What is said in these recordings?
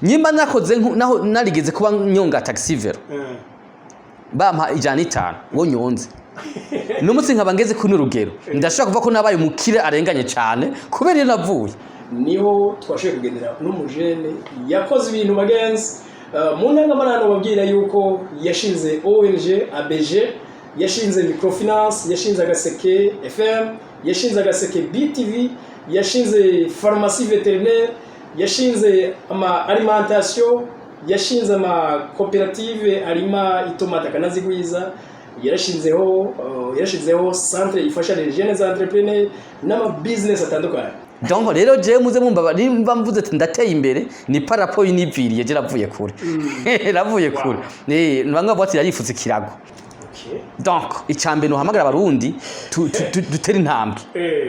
nyimba nakoze naho narigeze kuba nyonga taxi vero bampa 150 wo nyonze n'umutsi nkaba ngeze ku n'urugero ndashaka kuva ko nabaye umukire arenganye cyane kubera iyo navuye niho twashoboye kugendera n'umujene yakoze ibintu bagenzi mu ntangamarano babwira yuko yashinze ONG ABG yashinze microfinance yashinze agaseke FM yashinze agaseke BTV yashinze pharmacie vétérinaire yashinze ama alimentation yashinze ama coopérative alima itomata kanazigwiza yarashinzeho centre ifasha les jeunes entrepreneurs n'ama business atandukanye. Donc rero je muze mumba nimba mvuze ati ndateye imbere ni parapo y'iniviriye je ravuye kure. Ravuye kure. Nibanga bwati yarifutse kirago. Donc icambe no hamagara abarundi dutera intambwe.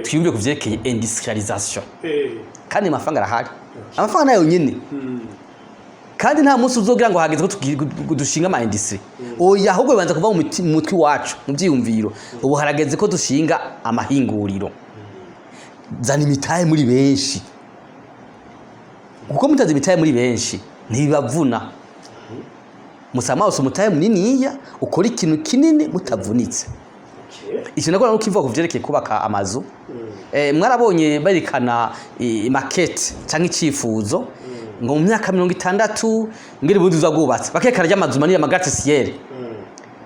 Twiyumve kuvyerekeye industrialisation. Kandi amafaranga arahari. Amafaranga nayo nyine. Kandi nta munsi uzogira ngo hageze ko dushinga ama industry. Oya ahubwo banza kuva mu mutwi wacu mu byiyumviro. Ubu harageze ko dushinga amahinguriro. Zana imitahe muri benshi. Uko mutazi imitahe muri benshi ntibavuna. Musama wose umutahe muniniya ukora ikintu kinini mutavunitse. Icyo nakora nukivuga kuvyerekeye kubaka amazu. Mwarabonye barikana market cyangwa icifuzo ngo mu myaka 60 ngiri bundi uzagubatse bakekara ry'amazu manini amagatisiere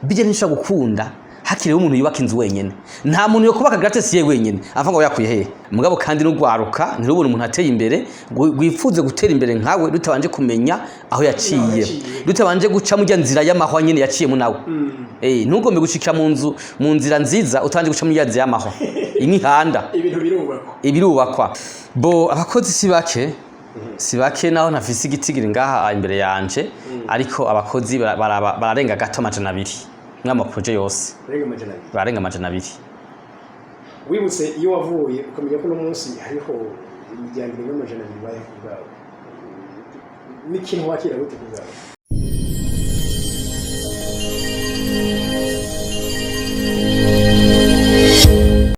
bije nisha gukunda hakiriwe umuntu yubaka inzu wenyene nta muntu yo kubaka gatisiere wenyene avanga yakuye he mugabo kandi no gwaruka ntirubona umuntu ateye imbere gwifuze gutera imbere nkawe dutabanje kumenya aho yaciye dutabanje guca mu nzira y'amahwa nyene yaciye mu nawe ntugombe gushika mu nzira nziza utanje guca mu nzira y'amahwa imihanda ibirubakwa bo abakozi sibake naho ntafise igitigiri ngaha imbere yanje ariko abakozi bararenga gato 200 mwama projet yose bararenga 200 wibutse iyo wavuye ukamenya ko no munsi hariho imiryango 200 baye kubwawe n'ikintu wakira gute kubwawe